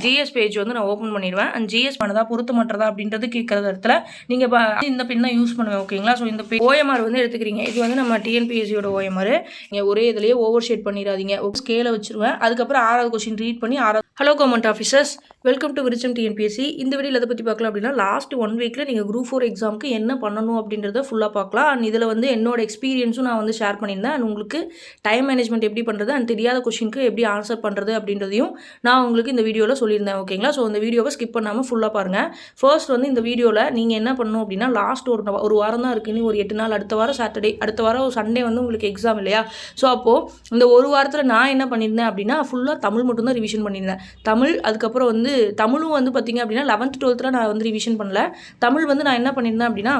GS page வந்து நான் open பண்ணிடுவேன். அண்ட் ஜிஎஸ் பண்ணதா பொருத்தமற்றதா அப்படின்றது கேட்குற இடத்துல நீங்கள் இந்த பின் தான் யூஸ் பண்ணுவேன். ஓகேங்களா? ஸோ இந்த ஓஎம்ஆர் வந்து எடுத்துக்கிறீங்க. இது வந்து நம்ம டிஎன்பிஎஸ்சியோட ஓஎம்ஆர். நீங்கள் ஒரே இதுலேயே ஓவர் ஷேட் பண்ணிடாதீங்க. ஸ்கேலை வச்சுருவேன். அதுக்கப்புறம் 6வது கொஸ்டின் ரீட் பண்ணி hello government officers, welcome to விருச்சம் டிஎன்பிஎஸ்சி. இந்த வீடியோவில் எதை பற்றி பார்க்கலாம் அப்படின்னா, லாஸ்ட் 1 வீக்கில் நீங்கள் குரூப் 4 எக்ஸாமுக்கு என்ன பண்ணணும் அப்படின்றத ஃபுல்லாக பார்க்கலாம். அண்ட் இதில் வந்து என்னோட எக்ஸ்பீரியன்ஸும் நான் வந்து ஷேர் பண்ணியிருந்தேன். அண்ட் உங்களுக்கு டைம் மேனேஜ்மெண்ட் எப்படி பண்ணுறது அண்ட் தெரியாத கொஸ்டினுக்கு எப்படி ஆன்சர் பண்ணுறது அப்படின்றதையும் நான் உங்களுக்கு இந்த வீடியோவில் சொல்லியிருந்தேன். ஓகேங்களா? ஸோ இந்த வீடியோவை ஸ்கிப் பண்ணாமல் ஃபுல்லாக பாருங்கள். ஃபர்ஸ்ட் வந்து இந்த வீடியோவில் நீங்கள் என்ன பண்ணணும் அப்படின்னா, லாஸ்ட் ஒரு வாரம் தான் இருக்குது, ஒரு 8 நாள். அடுத்த வாரம் சாட்டர்டே, அடுத்த வாரம் சண்டே வந்து உங்களுக்கு எக்ஸாம் இல்லையா? ஸோ அப்போது இந்த ஒரு வாரத்தில் நான் என்ன பண்ணியிருந்தேன் அப்படின்னா, ஃபுல்லாக தமிழ் மட்டும்தான் ரிவிஷன் பண்ணியிருந்தேன். தமிழ், அதுக்கப்புறம் வந்து தமிழும் வந்து பார்த்திங்க அப்படின்னா 11th 12th நான் வந்து ரிவிஷன் பண்ணல. தமிழ் வந்து நான் என்ன பண்ணியிருந்தேன் அப்படின்னா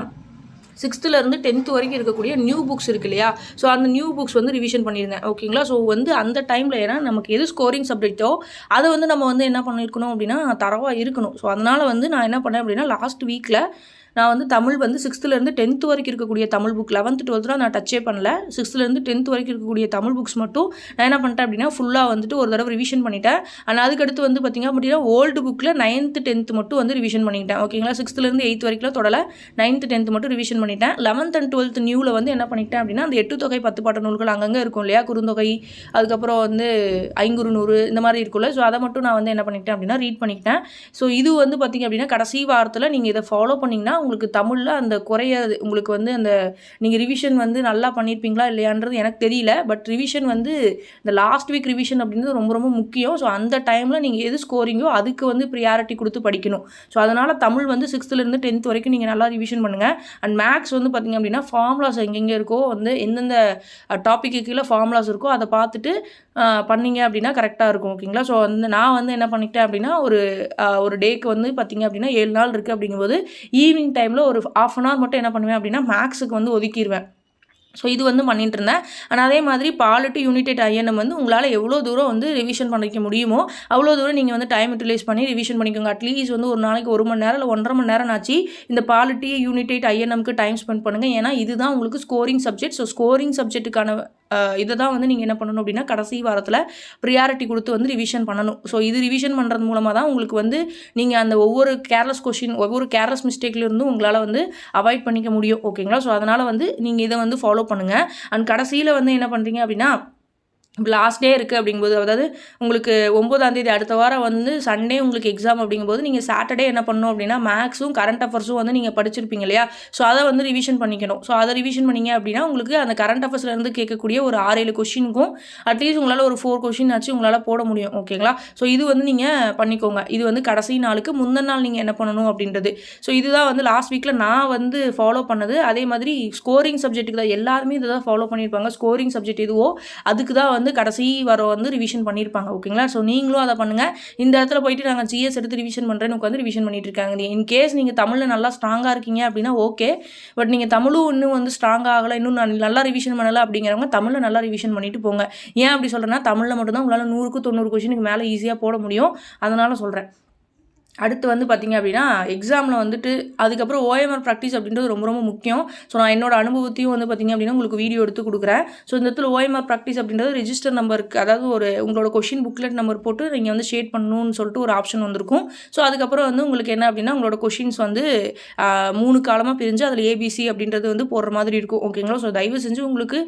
6th to 10th வரைக்கும் இருக்கக்கூடிய நியூ புக்ஸ் இருக்கு இல்லையா? ஸோ அந்த நியூ புக்ஸ் வந்து ரிவிஷன் பண்ணியிருந்தேன். ஓகேங்களா? ஸோ வந்து அந்த டைமில் ஏன்னா நமக்கு எது ஸ்கோரிங் சப்ஜெக்டோ அதை வந்து நம்ம வந்து என்ன பண்ணியிருக்கணும் அப்படின்னா தரவாக இருக்கணும். ஸோ அதனால் வந்து நான் என்ன பண்ணேன் அப்படின்னா, லாஸ்ட் வீக்கில் நான் வந்து தமிழ் வந்து 6th to 10th வரைக்கும் இருக்கக்கூடிய தமிழ் புக், 11th 12th நான் டச்சே பண்ணல. 6th to 10th வரைக்கும் இருக்கக்கூடிய தமிழ் புக்ஸ் மட்டும் நான் என்ன பண்ணிட்டேன் அப்படின்னா ஃபுல்லாக வந்துட்டு ஒரு தடவை ரிவிஷன் பண்ணிட்டேன். ஆனால் அதுக்கடுத்து வந்து பார்த்திங்க அப்படின்னா ஓல்டு புக்கில் 9th 10th மட்டும் வந்து ரிவிஷன் பண்ணிட்டேன். ஓகேங்களா? 6th to 8th வரைக்கும் தொடல, 9th 10th மட்டும் ரிவிஷன் பண்ணிட்டேன். 11th and 12th நியூவில் வந்து என்ன பண்ணிட்டேன் அப்படின்னா, அந்த 8 தொகை 10 பாட்டு நூல்கள் அங்கங்கே இருக்கும் இல்லையா? குறுந்தொகை, அதுக்கப்புறம் வந்து ஐங்குறுநூறு இந்த மாதிரி இருக்குல்ல. ஸோ அதை மட்டும் நான் வந்து என்ன பண்ணிட்டேன் அப்படின்னா ரீட் பண்ணிக்கிட்டேன். ஸோ இது வந்து பார்த்திங்க அப்படின்னா கடைசி வாரத்தில் நீங்கள் இதை ஃபாலோ பண்ணிங்கன்னா உங்களுக்கு தமிழில் அந்த குறையாது. உங்களுக்கு வந்து அந்த நீங்கள் ரிவிஷன் வந்து நல்லா பண்ணியிருப்பீங்களா இல்லையான்றது எனக்கு தெரியல. பட் ரிவிஷன் வந்து இந்த லாஸ்ட் வீக் ரிவிஷன் அப்படின்றது ரொம்ப ரொம்ப முக்கியம். ஸோ அந்த டைமில் நீங்கள் எது ஸ்கோரிங்கோ அதுக்கு வந்து ப்ரியாரிட்டி கொடுத்து படிக்கணும். ஸோ அதனால் தமிழ் வந்து 6th to 10th வரைக்கும் நீங்கள் நல்லா ரிவிஷன் பண்ணுங்கள். அண்ட் மேக்ஸ் வந்து பார்த்திங்க அப்படின்னா ஃபார்முலாஸ் எங்கெங்கே இருக்கோ, வந்து எந்தெந்த டாப்பிக்கு கீழே ஃபார்முலாஸ் இருக்கோ அதை பார்த்துட்டு பண்ணிங்க அப்படின்னா கரெக்டாக இருக்கும். ஓகேங்களா? ஸோ வந்து நான் வந்து என்ன பண்ணிக்கிட்டேன் அப்படின்னா, ஒரு டேக்கு வந்து பார்த்திங்க அப்படின்னா 7 நாள் இருக்குது அப்படிங்கும்போது ஈவினிங் டைமில் ஒரு 1/2 an hour மட்டும் என்ன பண்ணுவேன் அப்படின்னா மேக்ஸுக்கு வந்து ஒதுக்கிடுவேன். ஸோ இது வந்து பண்ணிட்டு இருந்தேன். ஆனால் அதே மாதிரி பாலிட்டி யூனிடெட் ஐஎன்எம் வந்து உங்களால் எவ்வளோ தூரம் வந்து ரிவிஷன் பண்ணிக்க முடியுமோ அவ்வளோ தூரம் நீங்கள் வந்து டைம் யூட்டிலைஸ் பண்ணி ரிவிஷன் பண்ணிக்கோங்க. அட்லீஸ்ட் வந்து ஒரு நாளைக்கு 1 மணி நேரம் இல்லை 1.5 மணி நேரம் ஆச்சு இந்த பாலிட்டி யூனிடெட் ஐஎன்எம்க்கு டைம் ஸ்பெண்ட் பண்ணுங்கள். ஏன்னா இதுதான் உங்களுக்கு ஸ்கோரிங் சப்ஜெக்ட். ஸோ ஸ்கோரிங் சப்ஜெக்ட்டுக்கான இதை தான் வந்து நீங்கள் என்ன பண்ணணும் அப்படின்னா கடைசி வாரத்தில் ப்ரியாரிட்டி கொடுத்து வந்து ரிவிஷன் பண்ணணும். ஸோ இது ரிவிஷன் பண்ணுறது மூலமாக தான் உங்களுக்கு வந்து நீங்கள் அந்த ஒவ்வொரு கேர்லெஸ் மிஸ்டேக்லேருந்தும் உங்களால் வந்து அவாய்ட் பண்ணிக்க முடியும். ஓகேங்களா? ஸோ அதனால் வந்து நீங்கள் இதை வந்து ஃபாலோ பண்ணுங்கள். அண்ட் கடைசியில் வந்து என்ன பண்ணுறீங்க அப்படின்னா, லாஸ்ட் டே இருக்குது அப்படிங்கும்போது, அதாவது உங்களுக்கு 9ஆம் தேதி அடுத்த வாரம் வந்து சண்டே உங்களுக்கு எக்ஸாம் அப்படிங்கும்போது நீங்கள் சாட்டர்டே என்ன பண்ணணும் அப்படின்னா மேக்ஸும் கரண்ட் அஃபேர்ஸும் வந்து நீங்கள் படிச்சிருப்பீங்க இல்லையா? ஸோ அதை வந்து ரிவிஷன் பண்ணிக்கணும். ஸோ அதை ரிவிஷன் பண்ணிங்க அப்படின்னா உங்களுக்கு அந்த கரண்ட் அஃபேர்ஸ்லேருந்து கேட்கக்கூடிய ஒரு 6-7 கொஸ்டினுக்கும் அட்லீஸ்ட் உங்களால் ஒரு 4 கொஸ்டின் ஆச்சு உங்களால் போட முடியும். ஓகேங்களா? ஸோ இது வந்து நீங்கள் பண்ணிக்கோங்க. இது வந்து கடைசி நாளுக்கு முந்தின நாள் நீங்கள் என்ன பண்ணணும் அப்படின்றது. ஸோ இதுதான் வந்து லாஸ்ட் வீக்கில் நான் வந்து ஃபாலோ பண்ணது. அதே மாதிரி ஸ்கோரிங் சப்ஜெக்ட்டுக்கு தான் எல்லாருமே இதை தான் ஃபாலோ பண்ணியிருப்பாங்க. ஸ்கோரிங் சப்ஜெக்ட் எதுவோ அதுக்கு தான் வந்து கடைசி வாரம் வந்து ரிவிஷன் பண்ணியிருப்பாங்க. ஓகேங்களா? ஸோ நீங்களும் அதை பண்ணுங்கள். இந்த இடத்துல போயிட்டு நாங்கள் ஜிஎஸ் எடுத்து ரிவிஷன் பண்ணுறேன்னு உட்காந்து ரிவிஷன் பண்ணிட்டு இருக்காங்க. இன்கேஸ் நீங்கள் தமிழில் நல்லா ஸ்ட்ராங்காக இருக்கீங்க அப்படின்னா ஓகே. பட் நீங்கள் தமிழும் இன்னும் வந்து ஸ்ட்ராங்காக ஆகலை, இன்னும் நல்லா ரிவிஷன் பண்ணலை அப்படிங்கிறவங்க தமிழில் நல்லா ரிவிஷன் பண்ணிட்டு போங்க. ஏன் அப்படி சொல்கிறேன்னா, தமிழில் மட்டும்தான் உங்களால் 100க்கு 90 கொஸ்டினுக்கு மேலே ஈஸியாக போட முடியும். அதனால் சொல்கிறேன். அடுத்து வந்து பார்த்திங்க அப்படின்னா எக்ஸாமில் வந்துட்டு அதுக்கப்புறம் ஓஎம்ஆர் ப்ராக்டிஸ் அப்படின்றது ரொம்ப ரொம்ப முக்கியம். ஸோ நான் என்னோட அனுபவத்தையும் வந்து பார்த்திங்க அப்படின்னா உங்களுக்கு வீடியோ எடுத்து கொடுக்குறேன். ஸோ இந்த இடத்துல ஓஎம்ஆர் ப்ராக்டிஸ் அப்படின்றது ரெஜிஸ்டர் நம்பருக்கு, அதாவது உங்களோட கொஷின் புக்லெட் நம்பர் போட்டு நீங்கள் வந்து ஷேட் பண்ணணும்னு சொல்லிட்டு ஒரு ஆப்ஷன் வந்திருக்கும். ஸோ அதுக்கப்புறம் வந்து உங்களுக்கு என்ன அப்படின்னா உங்களோட கொஷின்ஸ் வந்து 3 காலமாக பிரிஞ்சு அதில் ஏபிசி அப்படின்றது வந்து போடுற மாதிரி இருக்கும். ஓகேங்களா? ஸோ தயவு செஞ்சு உங்களுக்கு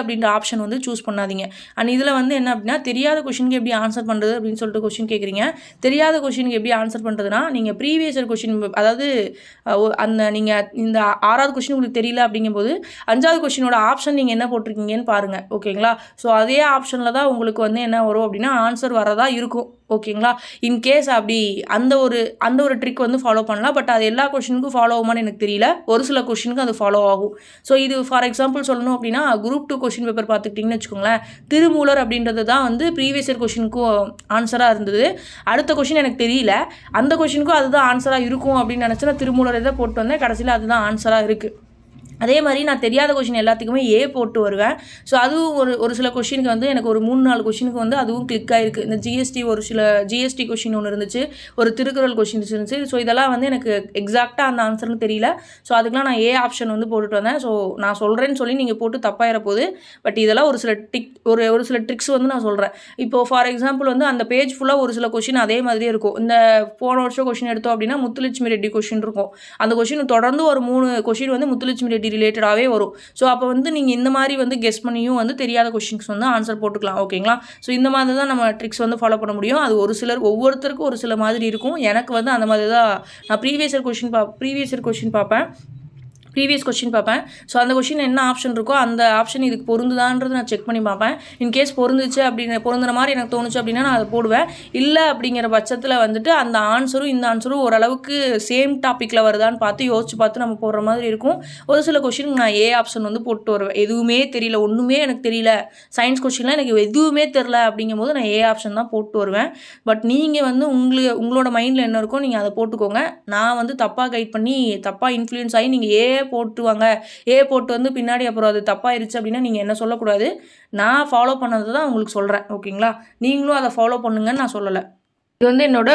அப்படின்ற ஆப்ஷன் வந்து சூஸ் பண்ணாதீங்க. அண்ட் இதில் வந்து என்ன அப்படின்னா, தெரியாத கொஷினுக்கு எப்படி ஆன்சர் பண்ணுறது அப்படின்னு சொல்லிட்டு கொஷின் கேட்குறீங்க. தெரியாத கொஷினுக்கு எப்படி ஆன்சர் பண்ணுறதுனா, நீங்கள் ப்ரீவியஸ் இயர் கொஷின், அதாவது அந்த நீங்கள் இந்த 6வது கொஷின் உங்களுக்கு தெரியல அப்படிங்கும்போது 5வது கொஷினோட ஆப்ஷன் நீங்கள் என்ன போட்டிருக்கீங்கன்னு பாருங்கள். ஓகேங்களா? ஸோ அதே ஆப்ஷனில் தான் உங்களுக்கு வந்து என்ன வரும் அப்படின்னா ஆன்சர் வரதா இருக்கும். ஓகேங்களா? இன்கேஸ் அப்படி அந்த ஒரு ட்ரிக் வந்து ஃபாலோ பண்ணலாம். பட் அது எல்லா கொஷினுக்கும் ஃபாலோ ஆகுமான்னு எனக்கு தெரியல. ஒரு சில கொஷினுக்கு அது ஃபாலோ ஆகும். ஸோ இது ஃபார் எக்ஸாம்பிள் சொல்லணும் அப்படின்னா, குரூப் 2 கொஷின் பேப்பர் பார்த்துக்கிட்டிங்கன்னு வச்சுக்கோங்களேன். திருமூலர் அப்படின்றது தான் வந்து ப்ரீவியஸ் இயர் கொஷினுக்கும் ஆன்சராக இருந்தது. அடுத்த கொஷின் எனக்கு தெரியல, அந்த கொஷினுக்கும் அதுதான் ஆன்சராக இருக்கும் அப்படின்னு நினச்சி நான் திருமூலர் இதை போட்டு வந்தேன். கடைசியில் அதுதான் ஆன்சராக இருக்குது. அதே மாதிரி நான் தெரியாத கொஷின் எல்லாத்துக்குமே ஏ போட்டு வருவேன். ஸோ அதுவும் ஒரு சில கொஷினுக்கு வந்து எனக்கு ஒரு 3-4 கொஷினுக்கு வந்து அதுவும் கிளிக் ஆகிருக்கு. இந்த ஒரு சில ஜிஎஸ்டி கொஷின் ஒன்று இருந்துச்சு, ஒரு திருக்குறள் கொஷின்ஸ் இருந்துச்சு. ஸோ இதெல்லாம் வந்து எனக்கு எக்ஸாக்டாக அந்த ஆன்சர்னு தெரியல. ஸோ அதுக்கெலாம் நான் ஏ ஆப்ஷன் வந்து போட்டுட்டு வந்தேன். ஸோ நான் சொல்கிறேன்னு சொல்லி நீங்கள் போட்டு தப்பாயிர போகுது. பட் இதெல்லாம் ஒரு சில ட்ரிக்ஸ் வந்து நான் சொல்கிறேன். இப்போது ஃபார் எக்ஸாம்பிள் வந்து அந்த பேஜ் ஃபுல்லாக ஒரு சில கொஷின் அதே மாதிரியே இருக்கும். இந்த போன வருஷம் கொஷின் எடுத்தோம் அப்படின்னா முத்துலட்சுமி ரெட்டி கொஷின் இருக்கும். அந்த கொஷின் தொடர்ந்து ஒரு 3 கொஷின் வந்து முத்துலட்சுமி ரெட்டி ரிலேட்டடாகவே வரும். ஸோ அப்போ வந்து நீங்கள் இந்த மாதிரி வந்து கெஸ் பண்ணியும் வந்து தெரியாத கொஷின்ஸ் வந்து ஆன்சர் போட்டுக்கலாம். ஓகேங்களா? ஸோ இந்த மாதிரி தான் நம்ம ட்ரிக்ஸ் வந்து ஃபாலோ பண்ண முடியும். அது ஒவ்வொருத்தருக்கும் ஒரு சில மாதிரி இருக்கும். எனக்கு வந்து அந்த மாதிரி தான் நான் ப்ரீவியஸ் கொஷின் பார்ப்பேன். ஸோ அந்த கொஷின் என்ன ஆப்ஷன் இருக்கோ அந்த ஆப்ஷன் இதுக்கு பொருந்துதான்றது நான் செக் பண்ணி பார்ப்பேன். இன்கேஸ் பொருந்துற மாதிரி எனக்கு தோணுச்சு அப்படின்னா நான் அதை போடுவேன். இல்லை அப்படிங்கிற பட்சத்தில் வந்துட்டு அந்த ஆன்சரும் இந்த ஆன்சரும் ஓரளவுக்கு சேம் டாப்பிக்கில் வருதான்னு யோசிச்சு பார்த்து நம்ம போடுற மாதிரி இருக்கும். ஒரு சில கொஷின் நான் ஏ ஆப்ஷன் வந்து போட்டு வருவேன். எதுவுமே தெரியல, ஒன்றுமே எனக்கு தெரியல, சயின்ஸ் கொஷின்லாம் எனக்கு எதுவுமே தெரில அப்படிங்கும் போது நான் ஏ ஆப்ஷன் தான் போட்டு வருவேன். பட் நீங்கள் வந்து உங்களோட மைண்டில் என்ன இருக்கோ நீங்கள் அதை போட்டுக்கோங்க. நான் வந்து தப்பாக கைட் பண்ணி தப்பாக இன்ஃப்ளூயன்ஸ் ஆகி நீங்கள் போட்டுவாங்க, போட்டு வந்து பின்னாடி அப்புறம் அது தப்பாயிருச்சு அப்படின்னா நீங்கள் என்ன சொல்லக்கூடாது. நான் ஃபாலோ பண்ணதை தான் உங்களுக்கு சொல்கிறேன். ஓகேங்களா? நீங்களும் அதை ஃபாலோ பண்ணுங்கன்னு நான் சொல்லலை. இது வந்து என்னோட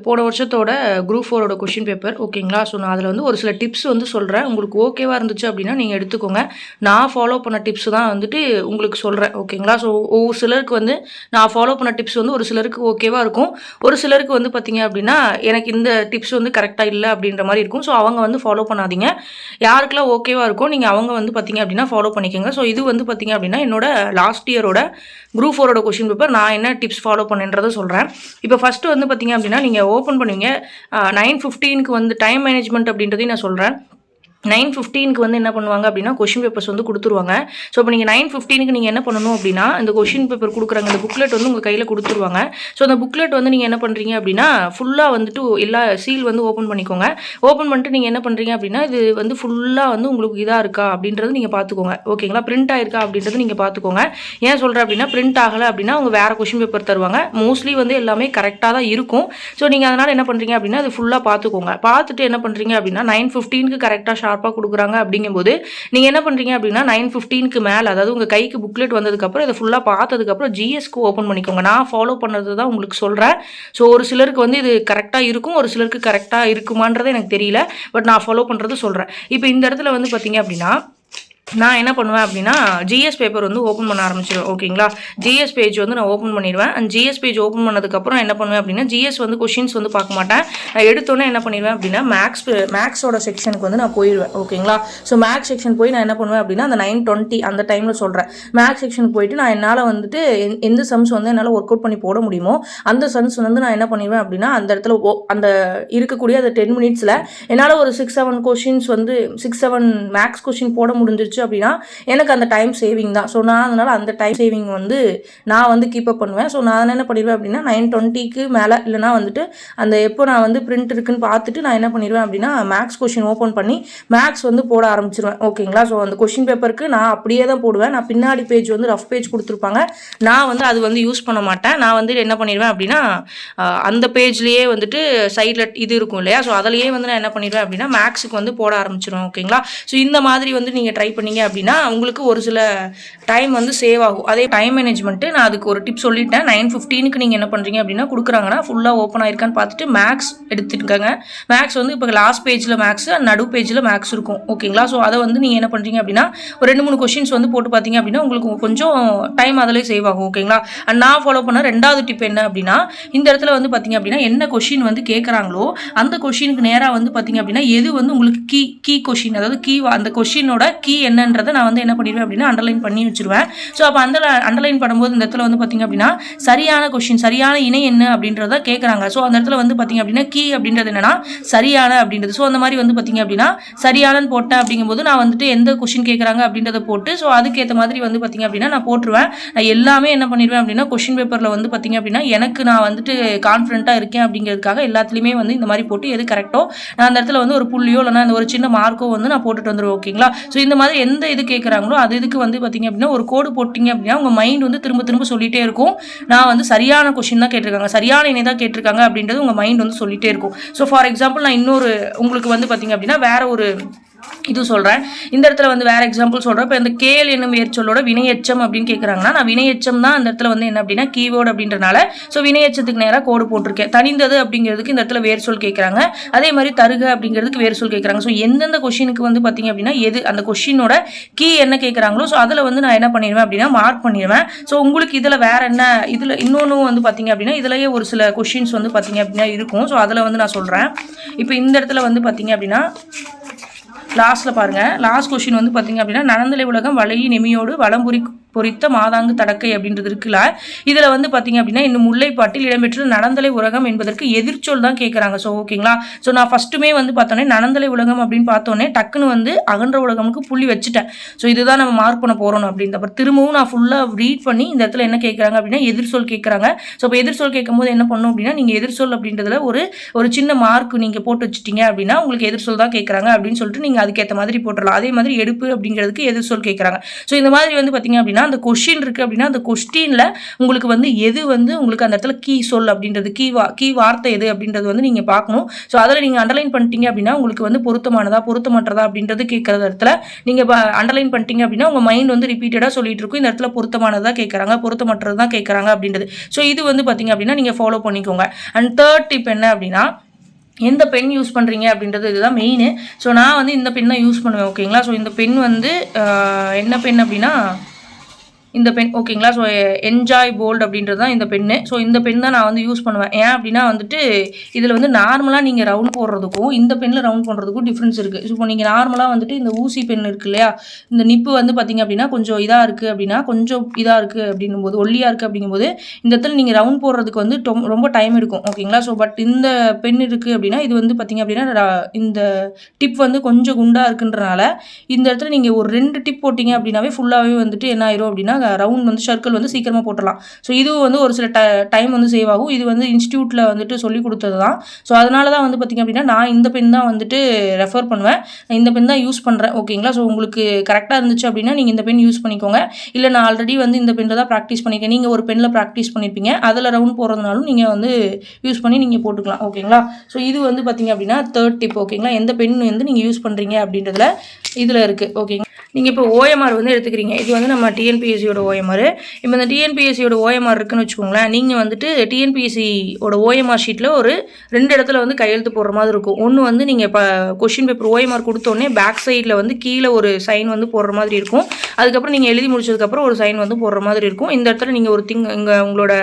போன வருஷத்தோட குரூப் 4ஓட கொஷின் பேப்பர். ஓகேங்களா? ஸோ நான் அதில் வந்து ஒரு சில டிப்ஸ் வந்து சொல்கிறேன். உங்களுக்கு ஓகேவாக இருந்துச்சு அப்படின்னா நீங்கள் எடுத்துக்கோங்க. நான் ஃபாலோ பண்ண டிப்ஸ் தான் வந்துட்டு உங்களுக்கு சொல்கிறேன். ஓகேங்களா? ஸோ ஒவ்வொரு சிலருக்கு வந்து நான் ஃபாலோ பண்ண டிப்ஸ் வந்து ஒரு சிலருக்கு ஓகேவாக இருக்கும். ஒரு சிலருக்கு வந்து பார்த்திங்க அப்படின்னா எனக்கு இந்த டிப்ஸ் வந்து கரெக்டாக இல்லை அப்படின்ற மாதிரி இருக்கும். ஸோ அவங்க வந்து ஃபாலோ பண்ணாதீங்க. யாருக்கெல்லாம் ஓகேவாக இருக்கும் நீங்கள் அவங்க வந்து பார்த்திங்க அப்படின்னா ஃபாலோ பண்ணிக்கோங்க. ஸோ இது வந்து பார்த்திங்க அப்படின்னா என்னோட லாஸ்ட் இயரோட குரூப் 4ஓட கொஷின் பேப்பர். நான் என்ன டிப்ஸ் ஃபாலோ பண்ணேன்றதை சொல்கிறேன். இப்போ ஃபஸ்ட்டு வந்து பார்த்திங்க அப்படின்னா நீங்கள் ஓப்பன் பண்ணுவீங்க. 9:15க்கு வந்து டைம் மேனேஜ்மெண்ட் அப்படின்றதையும் நான் சொல்கிறேன். 9:15க்கு வந்து என்ன பண்ணுவாங்க அப்படின்னா கொஷின் பேப்பர்ஸ் வந்து கொடுத்துருவாங்க. ஸோ இப்போ நீங்கள் 9:15க்கு நீங்கள் என்ன பண்ணணும் அப்படின்னா இந்த கொஷின் பேப்பர் கொடுக்குறாங்க, இந்த புக்லெட் வந்து உங்கள் கையில் கொடுத்துருவாங்க. ஸோ அந்த புக்லெட் வந்து நீங்கள் என்ன பண்ணுறீங்க அப்படின்னா ஃபுல்லாக வந்துட்டு எல்லா சீல் வந்து ஓப்பன் பண்ணிக்கோங்க. ஓப்பன் பண்ணிட்டு நீங்கள் என்ன பண்ணுறீங்க அப்படின்னா இது வந்து ஃபுல்லாக வந்து உங்களுக்கு இதாக இருக்கா அப்படின்றது நீங்கள் பார்த்துக்கோங்க. ஓகேங்களா? பிரிண்ட் ஆயிருக்கா அப்படின்றது நீங்கள் பார்த்துக்கோங்க. ஏன் சொல்கிறேன் அப்படின்னா பிரிண்ட் ஆகலை அப்படின்னா அவங்க வேறு கொஷின் பேப்பர் தருவாங்க. மோஸ்ட்லி வந்து எல்லாமே கரெக்டாக தான் இருக்கும். ஸோ நீங்கள் அதனால் என்ன பண்ணுறீங்க அப்படின்னா அது ஃபுல்லாக பார்த்துக்கோங்க. பார்த்துட்டு என்ன பண்ணுறீங்க அப்படின்னா 9:15க்கு கரெக்டாக ஷார்ப்பாக கொடுக்குறாங்க அப்படிங்கும்போது நீங்கள் என்ன பண்ணுறீங்க அப்படின்னா 9:15க்கு மேலே, அதாவது உங்கள் கைக்கு புக்லெட் வந்ததுக்கப்புறம் இதை ஃபுல்லாக பார்த்ததுக்கப்புறம் ஜிஎஸ்க்கு ஓப்பன் பண்ணிக்கோங்க. நான் ஃபாலோ பண்ணது தான் உங்களுக்கு சொல்கிறேன். ஸோ ஒரு சிலருக்கு வந்து இது கரெக்டாக இருக்கும், ஒரு சிலருக்கு கரெக்டாக இருக்குமான்றது எனக்கு தெரியல. பட் நான் ஃபாலோ பண்ணுறது சொல்கிறேன். இப்போ இந்த இடத்துல வந்து பார்த்தீங்க அப்படின்னா நான் என்ன பண்ணுவேன் அப்படின்னா ஜிஎஸ் பேப்பர் வந்து ஓப்பன் பண்ண ஆரம்பிச்சிடுவேன். ஓகேங்களா? ஜிஎஸ் பேஜ் வந்து நான் ஓப்பன் பண்ணிடுவேன். அண்ட் ஜிஎஸ் பேஜ் ஓப்பன் பண்ணதுக்கப்புறம் என்ன பண்ணுவேன் அப்படின்னா ஜிஎஸ் வந்து கொஷின்ஸ் வந்து பார்க்க மாட்டேன். நான் எடுத்தோன்னே என்ன பண்ணிடுவேன் அப்படின்னா மேக்ஸோட செக்ஷனுக்கு வந்து நான் போயிடுவேன். ஓகேங்களா? ஸோ மேக்ஸ் செக்ஷன் போய் நான் என்ன பண்ணுவேன் அப்படின்னா அந்த 9:20 அந்த டைமில் சொல்கிறேன். மேக்ஸ் செக்ஷனுக்கு போயிட்டு நான் என்னால் வந்துட்டு எந்த சம்ஸ் வந்து என்னால் ஒர்க் அவுட் பண்ணி போட முடியுமோ அந்த சம்ஸ் வந்து நான் என்ன பண்ணிடுவேன் அப்படின்னா அந்த இடத்துல அந்த இருக்கக்கூடிய அந்த 10 மினிட்ஸில் என்னால் ஒரு 6-7 கொஷின்ஸ் வந்து 6-7 மேக்ஸ் கொஷின் போட முடிஞ்சிருச்சு அப்படின்னா எனக்கு அந்த டைம் சேவிங் தான். ஸோ நான் அதனால் அந்த டைம் சேவிங் வந்து நான் வந்து கீப் அப் பண்ணுவேன். ஸோ நான் என்ன பண்ணிடுவேன் அப்படின்னா 9:20க்கு மேலே இல்லைனா வந்துட்டு அந்த எப்போ நான் வந்து பிரிண்ட் இருக்குன்னு பார்த்துட்டு நான் என்ன பண்ணிடுவேன் அப்படின்னா மேக்ஸ் கொஷின் ஓப்பன் பண்ணி மேக்ஸ் வந்து போட ஆரம்பிச்சிருவேன். ஓகேங்களா? ஸோ அந்த கொஷின் பேப்பருக்கு நான் அப்படியே தான் போடுவேன். நான் பின்னாடி பேஜ் வந்து ரஃப் பேஜ் கொடுத்துருப்பாங்க, நான் வந்து அது வந்து யூஸ் பண்ண மாட்டேன். நான் வந்து என்ன பண்ணிடுவேன் அப்படின்னா அந்த பேஜ்லேயே வந்துட்டு சைடில் இது இருக்கும் இல்லையா, ஸோ அதிலேயே வந்து நான் என்ன பண்ணிடுவேன் அப்படின்னா மேக்ஸுக்கு வந்து போட ஆரம்பிச்சிடுவேன். ஓகேங்களா? ஸோ இந்த மாதிரி வந்து நீங்கள் ட்ரை பண்ணி அப்படின்னா உங்களுக்கு ஒரு சில டைம் வந்து சேவ் ஆகும். அதே டைம் மேனேஜ்மெண்ட்டு நான் அதுக்கு ஒரு டிப் சொல்லிட்டேன். 9:15க்கு நீங்கள் என்ன பண்ணுறீங்க அப்படின்னா கொடுக்குறாங்கன்னா ஃபுல்லாக ஓப்பன் ஆயிருக்கான்னு பார்த்துட்டு மேக்ஸ் எடுத்துருக்காங்க. மேக்ஸ் வந்து இப்போ லாஸ்ட் பேஜில் மேக்ஸ், நடு பேஜில் மேக்ஸ் இருக்கும். ஓகேங்களா? ஸோ அதை வந்து நீங்கள் என்ன பண்ணுறீங்க அப்படின்னா ஒரு 2-3 கொஷின்ஸ் வந்து போட்டு பார்த்தீங்க அப்படின்னா உங்களுக்கு கொஞ்சம் டைம் அதிலே சேவ் ஆகும். ஓகேங்களா? அண்ட் நான் ஃபாலோ பண்ண 2வது டிப் என்ன அப்படின்னா இந்த இடத்துல வந்து பார்த்தீங்க அப்படின்னா என்ன கொஷின் வந்து கேட்குறாங்களோ அந்த கொஷினுக்கு நேராக வந்து பார்த்தீங்க அப்படின்னா எது வந்து உங்களுக்கு கீ கொஷின், அதாவது அந்த கொஷினோட கீ என்னன்றதை நான் வந்து என்ன பண்ணிடுவேன் அப்படின்னா அண்டர்லைன் பண்ணி வச்சிருவேன். ஸோ அப்போ அந்த அண்டர்லைன் பண்ணும்போது இந்த இடத்துல வந்து பார்த்தீங்க அப்படின்னா சரியான கொஷின், சரியான இணை என்ன அப்படின்றத கேட்குறாங்க. ஸோ அந்த இடத்துல வந்து பார்த்தீங்க அப்படின்னா கீ அப்படின்றது என்னன்னா சரியான அப்படின்றது. ஸோ அந்த மாதிரி வந்து பார்த்தீங்க அப்படின்னா சரியானன்னு போட்டேன் அப்படிங்கும்போது நான் வந்துட்டு எந்த கொஷின் கேட்குறாங்க அப்படின்றத போட்டு ஸோ அதுக்கேற்ற மாதிரி வந்து பார்த்தீங்க அப்படின்னா நான் போட்டுருவேன். நான் எல்லாமே என்ன பண்ணிடுவேன் அப்படின்னா கொஷின் பேப்பரில் வந்து பார்த்தீங்க அப்படின்னா எனக்கு நான் வந்துட்டு கான்ஃபிடென்ட்டாக இருக்கேன் அப்படிங்கிறதுக்காக எல்லாத்துலேயுமே வந்து இந்த மாதிரி போட்டு எது கரெக்டோ நான் அந்த இடத்துல வந்து ஒரு புள்ளியோ இல்லைனா அந்த ஒரு சின்ன மார்க்கோ வந்து நான் போட்டுட்டு வந்துடுவேன். ஓகேங்களா? ஸோ இந்த மாதிரி எந்த இது கேட்குறாங்களோ அது இதுக்கு வந்து பார்த்தீங்க அப்படின்னா ஒரு கோடு போட்டிங்க அப்படின்னா உங்கள் மைண்ட் வந்து திரும்ப திரும்ப சொல்லிகிட்டே இருக்கும். நான் வந்து சரியான கொஷின் தான் கேட்டிருக்காங்க, சரியான இணை தான் கேட்டிருக்காங்க அப்படின்றது உங்கள் மைண்ட் வந்து சொல்லிகிட்டே இருக்கும். ஸோ ஃபார் எக்ஸாம்பிள் நான் இன்னொரு உங்களுக்கு வந்து பார்த்தீங்க அப்படின்னா வேற ஒரு இது சொல்கிறேன். இந்த இடத்துல வந்து வேறு எக்ஸாம்பிள் சொல்கிறேன். இப்போ இந்த கேள் என்னும் வேர்ச்சொல்லோட வினையெச்சம் அப்படின்னு கேட்குறாங்கன்னா, நான் வினையெச்சம் தான் அந்த இடத்துல வந்து என்ன அப்படின்னா கீவேர்டு அப்படின்றனால ஸோ வினையெச்சத்துக்கு நேராக கோடு போட்டிருக்கேன். தனிந்தது அப்படிங்கிறதுக்கு இந்த இடத்துல வேர் சொல் கேட்குறாங்க. அதே மாதிரி தருக அப்படிங்கிறதுக்கு வேர் சொல் கேட்குறாங்க. ஸோ எந்தெந்த கொஷினுக்கு வந்து பார்த்தீங்க அப்படின்னா எது அந்த கொஷினோட கீ என்ன கேட்குறாங்களோ ஸோ அதில் வந்து நான் என்ன பண்ணிடுவேன் அப்படின்னா மார்க் பண்ணிடுவேன். ஸோ உங்களுக்கு இதில் வேறு என்ன இதில் இன்னொன்று வந்து பார்த்தீங்க அப்படின்னா இதுலேயே ஒரு சில கொஷின்ஸ் வந்து பார்த்தீங்க அப்படின்னா இருக்கும். ஸோ அதில் வந்து நான் சொல்கிறேன். இப்போ இந்த இடத்துல வந்து பார்த்தீங்க அப்படின்னா லாஸ்ட்டில் பாருங்கள், லாஸ்ட் கொஷின் வந்து பார்த்தீங்க அப்படின்னா நனந்தலை உலகம் வளையி நெமியோடு வளம்புரி பொறித்த மாதாங்கு தடக்கை அப்படின்றது இருக்குல்ல, இதில் வந்து பார்த்தீங்க அப்படின்னா இன்னும் முல்லைப்பாட்டில் இடம்பெற்ற நனந்தலை உலகம் என்பதற்கு எதிர்ச்சொல் தான் கேட்குறாங்க. ஸோ ஓகேங்களா. ஸோ நான் ஃபஸ்ட்டுமே வந்து பார்த்தோன்னே நனந்தலை உலகம் அப்படின்னு பார்த்தோன்னே டக்குன்னு வந்து அகன்ற உலகமுக்கு புள்ளி வச்சுட்டேன். ஸோ இதுதான் நம்ம மார்க் பண்ண போகிறோம் அப்படின்னு. அப்புறம் திரும்பவும் நான் ஃபுல்லாக ரீட் பண்ணி இந்த இடத்துல என்ன கேட்குறாங்க அப்படின்னா எதிர்ச்சொல் கேட்குறாங்க. ஸோ இப்போ எதிர்ச்சொல் கேட்கும்போது என்ன பண்ணணும் அப்படின்னா நீங்கள் எதிர்ச்சொல் அப்படின்றதுல ஒரு சின்ன மார்க் நீங்கள் போட்டு வச்சுட்டீங்க அப்படின்னா உங்களுக்கு எதிர்ச்சொல் தான் கேட்குறாங்க அப்படின்னு சொல்லிட்டு நீங்கள் அதுக்கேற்ற மாதிரி போட்டுடலாம். அதே மாதிரி எடுப்பு அப்படிங்கிறதுக்கு எதிர்ச்சொல் கேட்குறாங்க. ஸோ இந்த மாதிரி வந்து பார்த்தீங்க அப்படின்னா அந்த கொஸ்டின் இருக்குது அப்படின்னா அந்த கொஸ்டினில் உங்களுக்கு வந்து எது வந்து உங்களுக்கு அந்த இடத்துல கீ சொல் அப்படின்றது கீ வார்த்தை எது அப்படின்றது வந்து நீங்கள் பார்க்கணும். ஸோ அதில் நீங்கள் அண்டர்லைன் பண்ணிட்டீங்க அப்படின்னா உங்களுக்கு வந்து பொருத்தமானதா பொருத்தமற்றதா அப்படின்றது கேட்குற இடத்துல நீங்கள் அண்டர்லைன் பண்ணிட்டீங்க அப்படின்னா உங்கள் மைண்ட் வந்து ரிப்பீட்டடாக சொல்லிட்டு இருக்கும் இந்த இடத்துல பொருத்தமானதாக கேட்குறாங்க பொருத்தமற்றது தான் கேட்குறாங்க அப்படின்றது. ஸோ இது வந்து பார்த்தீங்க அப்படின்னா நீங்கள் ஃபாலோ பண்ணிக்கோங்க. அண்ட் தேர்ட் டிப் என்ன அப்படின்னா எந்த பென் யூஸ் பண்ணுறீங்க அப்படின்றது இதுதான் மெயின். ஸோ நான் வந்து இந்த பென் தான் யூஸ் பண்ணுவேன். ஓகேங்களா. ஸோ இந்த பென் வந்து என்ன பென் அப்படின்னா இந்த பென். ஓகேங்களா. ஸோ என்ஜாய் போல்டு அப்படின்றது தான் இந்த பென்னு. ஸோ இந்த பென் தான் நான் வந்து யூஸ் பண்ணுவேன். ஏன் அப்படின்னா வந்துட்டு இதில் வந்து நார்மலாக நீங்கள் ரவுண்ட் போடுறதுக்கும் இந்த பெண்ணில் ரவுண்ட் பண்ணுறதுக்கும் டிஃப்ரென்ஸ் இருக்குது. ஸோ இப்போ நீங்கள் நார்மலாக வந்துட்டு இந்த ஊசி பென் இருக்குது இல்லையா, இந்த நிப்பு வந்து பார்த்திங்க அப்படின்னா கொஞ்சம் இதாக இருக்குது அப்படின்னா கொஞ்சம் இதாக இருக்குது அப்படின்னும்போது ஒல்லியாக இருக்குது அப்படிங்கும்போது இந்த இடத்துல நீங்கள் ரவுண்ட் போடுறதுக்கு வந்து ரொம்ப டைம் எடுக்கும். ஓகேங்களா. ஸோ பட் இந்த பென் இருக்குது அப்படின்னா இது வந்து பார்த்திங்க அப்படின்னா இந்த டிப் வந்து கொஞ்சம் குண்டாக இருக்குன்றனால இந்த இடத்துல நீங்கள் ஒரு 2 டிப் போட்டிங்க அப்படின்னாவே ஃபுல்லாகவே வந்துட்டு என்ன ஆயிரும் அப்படின்னா ரவுண்ட் வந்து சர்க்கிள் வந்து சீக்கிரமாக போட்டுடலாம். ஸோ இதுவும் வந்து ஒரு சில டைம் வந்து சேவ் ஆகும். இது வந்து இன்ஸ்டியூட்டில் வந்துட்டு சொல்லி கொடுத்தது தான். ஸோ அதனால தான் வந்து பார்த்திங்க அப்படின்னா நான் இந்த பென் தான் வந்துட்டு ரெஃபர் பண்ணுவேன். நான் இந்த பென் தான் யூஸ் பண்ணுறேன். ஓகேங்களா. ஸோ உங்களுக்கு கரெக்டாக இருந்துச்சு அப்படின்னா நீங்கள் இந்த பென் யூஸ் பண்ணிக்கோங்க. இல்லை நான் ஆல்ரெடி வந்து இந்த பென்னில் தான் ப்ராக்டிஸ் பண்ணியிருக்கேன், நீங்கள் ஒரு பெண்ணில் ப்ராக்டிஸ் பண்ணியிருப்பீங்க, அதில் ரவுண்ட் போகிறதுனாலும் நீங்கள் வந்து யூஸ் பண்ணி நீங்கள் போட்டுக்கலாம். ஓகேங்களா. ஸோ இது வந்து பார்த்திங்க அப்படின்னா தேர்ட் டிப். ஓகேங்களா. எந்த பென் வந்து நீங்கள் யூஸ் பண்ணுறீங்க அப்படின்றதுல இதில் இருக்குது. ஓகேங்க. நீங்கள் இப்போ ஓஎம்ஆர் வந்து எடுத்துக்கிறீங்க. இது வந்து நம்ம டிஎன்பிஎஸ்சியோட ஓஎம்ஆர். இப்போ இந்த டிஎன்பிஎஸ்சியோட ஓஎம்ஆர் இருக்குன்னு வச்சுக்கோங்களேன். நீங்கள் வந்துட்டு டிஎன்பிஎஸ்சியோட ஓஎம்ஆர் ஷீட்டில் ஒரு 2 இடத்துல வந்து கையெழுத்து போடுற மாதிரி இருக்கும். ஒன்று வந்து நீங்கள் இப்போ கொஷின் பேப்பர் ஓஎம்ஆர் கொடுத்தோடனே பேக் சைடில் வந்து கீழே ஒரு சைன் வந்து போடுற மாதிரி இருக்கும். அதுக்கப்புறம் நீங்கள் எழுதி முடிச்சதுக்கப்புறம் ஒரு சைன் வந்து போடுற மாதிரி இருக்கும். இந்த இடத்துல நீங்கள் ஒரு இங்கே உங்களோட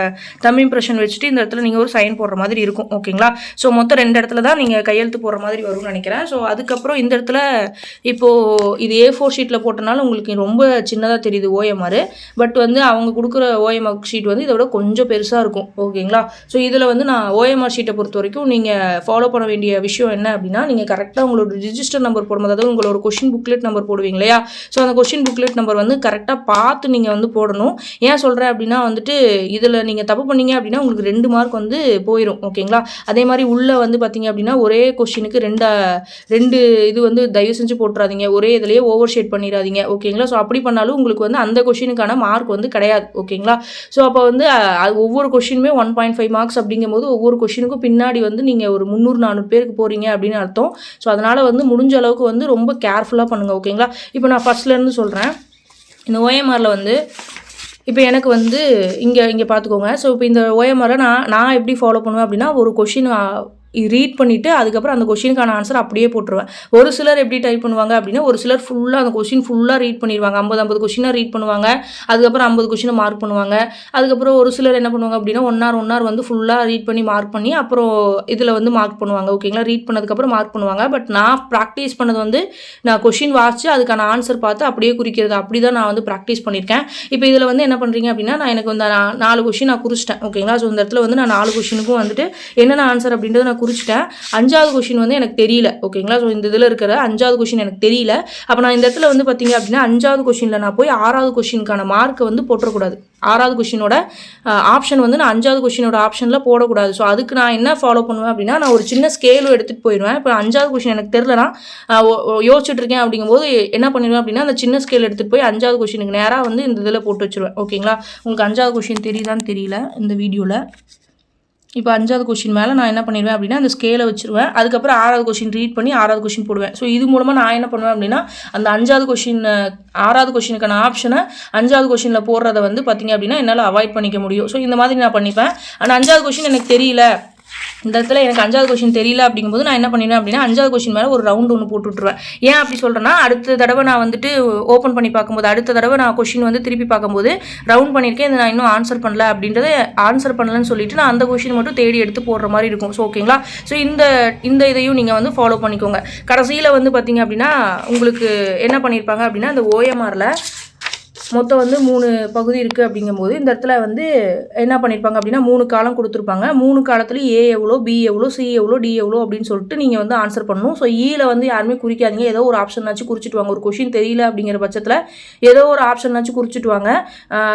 தம் இம்ப்ரெஷன் வச்சுட்டு இந்த இடத்துல நீங்கள் ஒரு சைன் போடுற மாதிரி இருக்கும். ஓகேங்களா. ஸோ மொத்தம் 2 இடத்துல தான் நீங்கள் கையெழுத்து போடுற மாதிரி வரும்னு நினைக்கிறேன். ஸோ அதுக்கப்புறம் இந்த இடத்துல இப்போது இது A4 ஷீட்டில் போட்டனால உங்களுக்கு ரொம்ப சின்னதாக தெரியுது ஓஎம்ஆர். பட் வந்து அவங்க கொடுக்குற ஓஎம்ஆர் ஷீட் வந்து இதை விட கொஞ்சம் பெருசாக இருக்கும். ஓகேங்களா. ஸோ இதில் வந்து நான் ஓஎம்ஆர் ஷீட்டை பொறுத்த வரைக்கும் நீங்கள் ஃபாலோ பண்ண வேண்டிய விஷயம் என்ன அப்படின்னா நீங்கள் கரெக்டாக உங்களோட ரிஜிஸ்டர் நம்பர் போடும்போது அதாவது உங்களோட கொஷின் புக்லெட் நம்பர் போடுவீங்க இல்லையா. ஸோ அந்த கொஷின் புக்லெட் நம்பர் வந்து கரெக்டாக பார்த்து நீங்கள் வந்து போடணும். ஏன் சொல்கிறேன் அப்படின்னா வந்துட்டு இதில் நீங்கள் தப்பு பண்ணீங்க அப்படின்னா உங்களுக்கு 2 மார்க் வந்து போயிடும். ஓகேங்களா. அதே மாதிரி உள்ளே வந்து பார்த்தீங்க அப்படின்னா ஒரே கொஷினுக்கு 2 இது வந்து தயவு செஞ்சு போட்டுறாதீங்க. ஒரே இதுலேயே ஓவர் ஷேட் பண்ணிடாதீங்க. ஓகேங்களா. ஸோ அப்படி பண்ணாலும் உங்களுக்கு வந்து அந்த கொஷினுக்கான மார்க் வந்து கிடையாது. ஓகேங்களா. ஸோ அப்போ வந்து ஒவ்வொரு கொஷினுமே 1.5 மார்க்ஸ் அப்படிங்கும்போது ஒவ்வொரு கொஷினுக்கும் பின்னாடி வந்து நீங்கள் ஒரு 300-400 பேருக்கு போகிறீங்க அப்படின்னு அர்த்தம். ஸோ அதனால் வந்து முடிஞ்ச அளவுக்கு வந்து ரொம்ப கேர்ஃபுல்லாக பண்ணுங்கள். ஓகேங்களா. இப்போ நான் ஃபஸ்ட்லேருந்து சொல்கிறேன். இந்த ஓஎம்ஆரில் வந்து இப்போ எனக்கு வந்து இங்கே பார்த்துக்கோங்க. ஸோ இப்போ இந்த ஓஎம்ஆரை நான் எப்படி ஃபாலோ பண்ணுவேன் அப்படின்னா ஒரு கொஷின் ரீட் பண்ணிவிட்டு அதுக்கப்புறம் அந்த கொஷினுக்கான ஆன்சர் அப்படியே போட்டுருவேன். ஒரு சிலர் எப்படி டைப் பண்ணுவாங்க அப்படின்னா ஒரு சிலர் ஃபுல்லாக அந்த கொஷின் ஃபுல்லாக ரீட் பண்ணிடுவாங்க. 50 கொஷினாக ரீட் பண்ணுவாங்க. அதுக்கப்புறம் 50 கொஷினை மார்க் பண்ணுவாங்க. அதுக்கப்புறம் ஒரு சிலர் என்ன பண்ணுவாங்க அப்படின்னா ஒன் ஹவர் வந்து ஃபுல்லாக ரீட் பண்ணி மார்க் பண்ணி அப்புறம் இதில் வந்து மார்க் பண்ணுவாங்க. ஓகேங்களா. ரீட் பண்ணதுக்கப்புறம் மார்க் பண்ணுவாங்க. பட் நான் ப்ராக்டிஸ் பண்ணது வந்து நான் கொஷின் வாசித்து அதுக்கான ஆன்சர் பார்த்து அப்படியே குறிக்கிறது. அப்படி தான் நான் வந்து ப்ராக்டிஸ் பண்ணியிருக்கேன். இப்போ இதில் வந்து என்ன பண்ணுறீங்க அப்படின்னா நான் எனக்கு வந்து 4 கொஷின் நான் குறிச்சிட்டேன். ஓகேங்களா. ஸோ இந்த இடத்துல வந்து நான் 4 கொஷினுக்கும் வந்துட்டு என்னென்ன ஆன்சர் அப்படின்றத நான் குறிச்சிட்டேன். 5வது கொஷின் வந்து எனக்கு தெரியல. ஓகேங்களா. ஸோ இந்த இதில் இருக்கிற 5வது கொஷின் எனக்கு தெரியல. அப்போ நான் இந்த இடத்துல வந்து பார்த்தீங்க அப்படின்னா 5வது கொஷினில் நான் போய் 6வது கொஷினுக்கான மார்க்கை வந்து போட்டுறக்கூடாது. 6வது கொஷினோட ஆப்ஷன் வந்து நான் 5வது கொஷினோட ஆப்ஷனில் போடக்கூடாது. ஸோ அதுக்கு நான் என்ன ஃபாலோ பண்ணுவேன் அப்படின்னா நான் ஒரு சின்ன ஸ்கேலும் எடுத்துகிட்டு போயிடுவேன். இப்போ 5வது கொஷின் எனக்கு தெரிலனா யோசிச்சுட்டு இருக்கேன் அப்படிங்கும்போது என்ன பண்ணிடுவேன் அப்படின்னா அந்த சின்ன ஸ்கேல் எடுத்துகிட்டு போய் 5வது கொஷினுக்கு நேராக வந்து இந்த இதில் போட்டு வச்சுருவேன். ஓகேங்களா. உங்களுக்கு 5வது கொஷின் தெரியுதான்னு தெரியல இந்த வீடியோவில். இப்போ 5வது கொஷின் மேலே நான் என்ன பண்ணிடுவேன் அப்படின்னா அந்த ஸ்கேலை வச்சுருவேன். அதுக்கப்புறம் 6வது கொஷின் ரீட் பண்ணி 6வது கொஷின் போடுவேன். ஸோ இது மூலமாக நான் என்ன பண்ணுவேன் அப்படின்னா அந்த 5வது கொஷின் 6வது கொஷினுக்கான ஆப்ஷனை 5வது கொஷினில் போடுறத வந்து பார்த்திங்க அப்படின்னா என்னால் அவாய்ட் பண்ணிக்க முடியும். ஸோ இந்த மாதிரி நான் பண்ணிப்பேன். ஆனால் 5வது கொஷின் எனக்கு தெரியல, இந்த இடத்துல எனக்கு 5வது கொஷின் தெரியல அப்படிங்கும்போது நான் என்ன பண்ணிடுவேன் அப்படின்னா 5வது கொஷின் மேலே ஒரு ரவுண்ட் ஒன்று போட்டு விட்டுருவேன். ஏன் அப்படி சொல்கிறேன்னா அடுத்த தடவை நான் வந்துட்டு ஓப்பன் பண்ணி பார்க்கும்போது அடுத்த தடவை நான் கொஷின் வந்து திருப்பி பார்க்கும்போது ரவுண்ட் பண்ணியிருக்கேன், இதை நான் இன்னும் ஆன்சர் பண்ணல அப்படின்றத ஆன்சர் பண்ணலன்னு சொல்லிட்டு நான் அந்த கொஷின் மட்டும் தேடி எடுத்து போடுற மாதிரி இருக்கும். ஸோ ஓகேங்களா. ஸோ இந்த இதையும் நீங்கள் வந்து ஃபாலோ பண்ணிக்கோங்க. கடைசியில் வந்து பார்த்தீங்க அப்படின்னா உங்களுக்கு என்ன பண்ணியிருப்பாங்க அப்படின்னா அந்த ஓஎம்ஆரில் மொத்தம் வந்து 3 பகுதி இருக்குது அப்படிங்கும்போது இந்த இடத்துல வந்து என்ன பண்ணியிருப்பாங்க அப்படின்னா 3 காலம் கொடுத்துருப்பாங்க. 3 காலத்துலேயும் ஏ எவ்வளோ, பி எவ்வளோ, சி எவ்வளோ, டி எவ்வளோ அப்படின்னு சொல்லிட்டு நீங்கள் வந்து ஆன்சர் பண்ணணும். ஸோ ஈல வந்து யாருமே குறிக்காதீங்க, ஏதோ ஒரு ஆப்ஷன்னாச்சும் குறிச்சிட்டு வாங்க. ஒரு கொஷின் தெரியல அப்படிங்கிற பட்சத்தில் ஏதோ ஒரு ஆப்ஷன்னாச்சும் குறிச்சிட்டு வாங்க.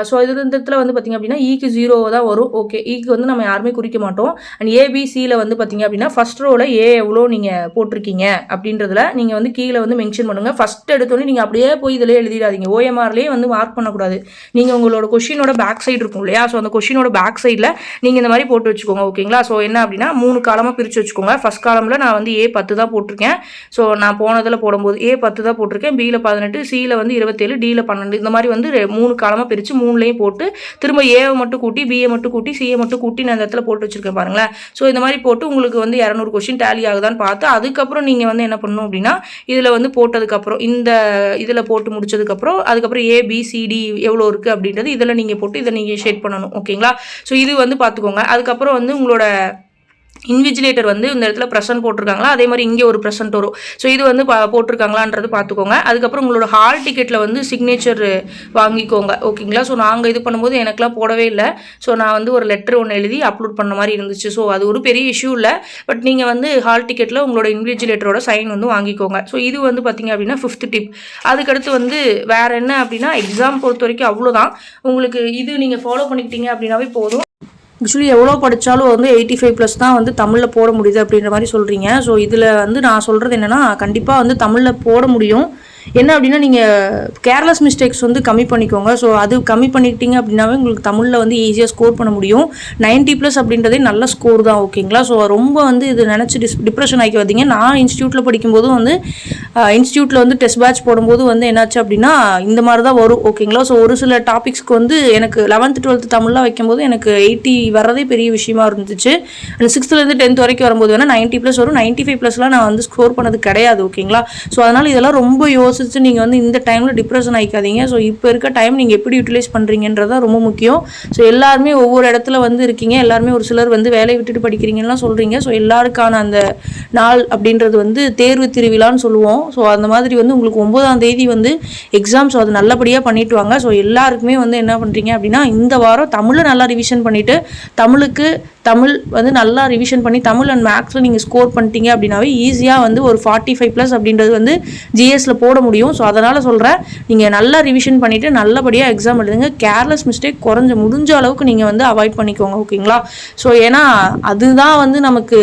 ஸோ இது இந்த இடத்துல வந்து பார்த்திங்க அப்படின்னா ஈக்கு 0 தான் வரும். ஓகே, ஈக்கு வந்து நம்ம யாருமே குறிக்க மாட்டோம். அண்ட் ஏபிசியில் வந்து பார்த்திங்க அப்படின்னா ஃபஸ்ட் ரோவில் ஏ எவ்வளோ நீங்கள் போட்டிருக்கீங்க அப்படின்றதுல நீங்கள் வந்து கீழே வந்து மென்ஷன் பண்ணுங்கள். ஃபஸ்ட் எடுத்தோன்னே நீங்கள் அப்படியே போய் இதில் எழுதிடாதீங்க. ஓஎம்ஆர்லேயே வந்து மார்க் பண்ணக்கூடாது. நீங்கள் உங்களோட கொஷினோட பேக் சைடு இருக்கும் இல்லையா, ஸோ அந்த கொஷினோட பேக் சைடில் நீங்கள் இந்த மாதிரி போட்டு வச்சுக்கோங்க. ஓகேங்களா. ஸோ என்ன அப்படின்னா 3 காலமாக பிரித்து வச்சுக்கோங்க. ஃபஸ்ட் காலமில் நான் வந்து A10 தான் போட்டிருக்கேன். ஸோ நான் போனதில் போடும்போது A10 தான் போட்டிருக்கேன். பியில் 18, சியில் வந்து 27, டியில் 12 இந்த மாதிரி வந்து 3 காலமாக பிரித்து 3லையும் போட்டு திரும்ப ஏவை மட்டும் கூட்டி பிஏ மட்டும் கூட்டி சிஏ மட்டும் கூட்டி நான் இந்த இடத்துல போட்டு வச்சுருக்கேன் பாருங்களேன். ஸோ இந்த மாதிரி போட்டு உங்களுக்கு வந்து 200 கொஷின் டேலி ஆகுதான்னு பார்த்து அதுக்கப்புறம் நீங்கள் வந்து என்ன பண்ணணும் அப்படின்னா இதில் வந்து போட்டதுக்கப்புறம் இந்த இதில் போட்டு முடிச்சதுக்கப்புறம் அதுக்கப்புறம் ஏபிசிடி எவ்வளோ இருக்குது அப்படின்றது இதில் நீங்கள் போட்டு இதை நீங்கள் ஷேட் பண்ணணும். ஓகேங்களா. ஸோ இது வந்து பார்த்துக்கோங்க. அதுக்கப்புறம் வந்து உங்களோட இன்விஜிலேட்டர் வந்து இந்த இடத்துல ப்ரெசன்ட் போட்டிருக்காங்களா, அதே மாதிரி இங்கே ஒரு ப்ரெசன்ட் வரும். ஸோ இது வந்து போட்டிருக்காங்களான்றது பார்த்துக்கோங்க. அதுக்கப்புறம் உங்களோட ஹால் டிக்கெட்டில் வந்து சிக்னேச்சர் வாங்கிக்கோங்க. ஓகேங்களா. ஸோ நாங்கள் இது பண்ணும்போது எனக்குலாம் போடவே இல்லை. ஸோ நான் வந்து ஒரு லெட்டர் ஒன்று எழுதி அப்லோட் பண்ண மாதிரி இருந்துச்சு. ஸோ அது ஒரு பெரிய இஷ்யூ இல்லை. பட் நீங்கள் வந்து ஹால் டிக்கெட்டில் உங்களோட இன்விஜிலேட்டரோட சைன் வந்து வாங்கிக்கோங்க. ஸோ இது வந்து பார்த்திங்க அப்படின்னா 5th டிப். அதுக்கடுத்து வந்து வேறு என்ன அப்படின்னா எக்ஸாம் பொறுத்த வரைக்கும் அவ்வளோதான். உங்களுக்கு இது நீங்கள் ஃபாலோ பண்ணிக்கிட்டீங்க அப்படின்னாவே போதும். ஆக்சுவலி எவ்வளோ படித்தாலும் வந்து 85+ தான் வந்து தமிழில் போட முடியுது அப்படின்ற மாதிரி சொல்கிறீங்க. ஸோ இதில் வந்து நான் சொல்கிறது என்னென்னா கண்டிப்பாக வந்து தமிழில் போட முடியும். என்ன அப்படின்னா நீங்கள் கேர்லெஸ் மிஸ்டேக்ஸ் வந்து கம்மி பண்ணிக்கோங்க. ஸோ அது கம்மி பண்ணிக்கிட்டீங்க அப்படின்னாவே உங்களுக்கு தமிழில் வந்து ஈஸியாக ஸ்கோர் பண்ண முடியும். 90+ அப்படின்றதே நல்ல ஸ்கோர் தான். ஓகேங்களா. ஸோ ரொம்ப வந்து இது நினச்சி டிப்ரெஷன் ஆகிக்காதீங்க. நான் இன்ஸ்டியூட்டில் படிக்கும்போதும் வந்து இன்ஸ்டியூட்டில் வந்து டெஸ்ட் பேட்ச் போடும்போது வந்து என்னாச்சு அப்படின்னா இந்த மாதிரி தான் வரும். ஓகேங்களா. ஸோ ஒரு சில டாபிக்ஸ்க்கு வந்து எனக்கு 11th 12th தமிழ்லாம் வைக்கும்போது எனக்கு 80 வர்றதே பெரிய விஷயமா இருந்துச்சு. அண்ட் 6th-லேருந்து 10th வரைக்கும் வரும்போது வேணால் 90+ வரும். 95+லாம் நான் வந்து ஸ்கோர் பண்ணது கிடையாது. ஓகேங்களா. ஸோ அதனால் இதெல்லாம் ரொம்ப யோசிச்சு நீங்கள் வந்து இந்த டைமில் டிப்ரெஷன் ஆகிக்காதீங்க. ஸோ இப்போ இருக்க டைம் நீங்கள் எப்படி யூட்டிலைஸ் பண்ணுறீங்கன்றதான் ரொம்ப முக்கியம். ஸோ எல்லாருமே ஒவ்வொரு இடத்துல வந்து இருக்கீங்க. எல்லாருமே ஒரு சிலர் வந்து வேலையை விட்டுட்டு படிக்கிறீங்கலாம் சொல்கிறீங்க. ஸோ எல்லாருக்கான அந்த நாள் அப்படின்றது வந்து தேர்வு திருவிழான்னு சொல்லுவோம். ஸோ அந்த மாதிரி வந்து உங்களுக்கு 9ஆம் தேதி வந்து எக்ஸாம். ஸோ அது நல்லபடியாக பண்ணிட்டு வாங்க. ஸோ எல்லாருக்குமே வந்து என்ன பண்ணுறீங்க அப்படின்னா இந்த வாரம் தமிழை நல்லா ரிவிஷன் பண்ணிவிட்டு தமிழ் வந்து நல்லா ரிவிஷன் பண்ணி தமிழ் அண்ட் மேக்ஸில் நீங்கள் ஸ்கோர் பண்ணிட்டீங்க அப்படின்னாவே ஈஸியாக வந்து ஒரு 45+ அப்படின்றது வந்து ஜிஎஸில் போட முடியும். ஸோ அதனால் சொல்கிறேன், நீங்கள் நல்லா ரிவிஷன் பண்ணிவிட்டு நல்லபடியாக எக்ஸாம் எழுதுங்க. கேர்லெஸ் மிஸ்டேக் முடிஞ்ச அளவுக்கு நீங்கள் வந்து அவாய்ட் பண்ணிக்கோங்க. ஓகேங்களா. ஸோ ஏன்னா அதுதான் வந்து நமக்கு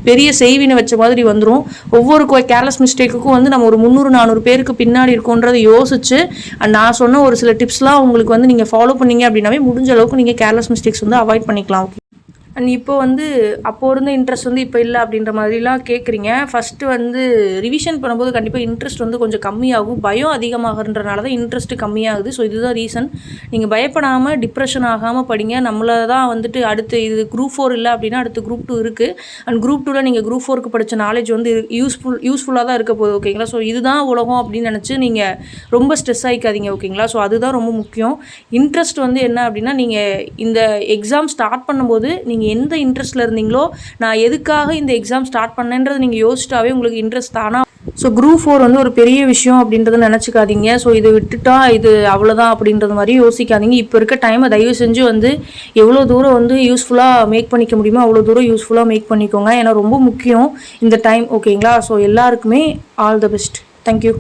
பெரிய செய்வினை வச்ச மாதிரி வந்துடும். ஒவ்வொரு கேர்லெஸ் மிஸ்டேக்குக்கும் வந்து நம்ம ஒரு 300-400 பேருக்கு பின்னாடி இருக்கோன்றதை யோசிச்சு நான் சொன்ன ஒரு சில டிப்ஸ்லாம் உங்களுக்கு வந்து நீங்கள் ஃபாலோ பண்ணீங்க அப்படின்னாவே முடிஞ்ச அளவுக்கு நீங்கள் கேர்லெஸ் மிஸ்டேக்ஸ் வந்து அவாய்ட் பண்ணிக்கலாம். அண்ட் இப்போ வந்து அப்போ இருந்த இன்ட்ரெஸ்ட் வந்து இப்போ இல்லை அப்படின்ற மாதிரிலாம் கேட்குறீங்க. ஃபஸ்ட்டு வந்து ரிவிஷன் பண்ணும்போது கண்டிப்பாக இன்ட்ரெஸ்ட் வந்து கொஞ்சம் கம்மியாகும். பயம் அதிகமாகறதுனால தான் இன்ட்ரெஸ்ட்டு கம்மியாகுது. ஸோ இதுதான் ரீசன். நீங்கள் பயப்படாமல் டிப்ரெஷன் ஆகாமல் படிங்க. நம்மளை தான் வந்துட்டு அடுத்து இது குரூப் 4 இல்லை அப்படின்னா அடுத்து குரூப் 2 இருக்குது. அண்ட் குரூப் 2ல் நீங்கள் குரூப் 4க்கு படித்த நாலேஜ் வந்து யூஸ்ஃபுல்லாக தான் இருக்க போகுது. ஓகேங்களா. ஸோ இதுதான் உலகம் அப்படின்னு நினச்சி நீங்கள் ரொம்ப ஸ்ட்ரெஸ் ஆகிக்காதீங்க. ஓகேங்களா. ஸோ அதுதான் ரொம்ப முக்கியம். இன்ட்ரெஸ்ட் வந்து என்ன அப்படின்னா நீங்கள் இந்த எக்ஸாம் ஸ்டார்ட் பண்ணும்போது நீங்கள் எந்த இன்ட்ரெஸ்ட்டில் இருந்தீங்களோ நான் எதுக்காக இந்த எக்ஸாம் ஸ்டார்ட் பண்ணேன்றது நீங்கள் யோசிச்சிட்டாவே உங்களுக்கு இன்ட்ரெஸ்ட் தானா. ஸோ குரூப் 4 வந்து ஒரு பெரிய விஷயம் அப்படின்றத நினச்சிக்காதீங்க. ஸோ இதை விட்டுட்டா இது அவ்வளோதான் அப்படின்றது மாதிரி யோசிக்காதீங்க. இப்போ இருக்க டைமை தயவு செஞ்சு வந்து எவ்வளோ தூரம் வந்து யூஸ்ஃபுல்லாக மேக் பண்ணிக்க முடியுமோ அவ்வளோ தூரம் யூஸ்ஃபுல்லாக மேக் பண்ணிக்கோங்க. ஏன்னா ரொம்ப முக்கியம் இந்த டைம். ஓகேங்களா. ஸோ எல்லாருக்குமே ஆல் த பெஸ்ட். தேங்க்யூ.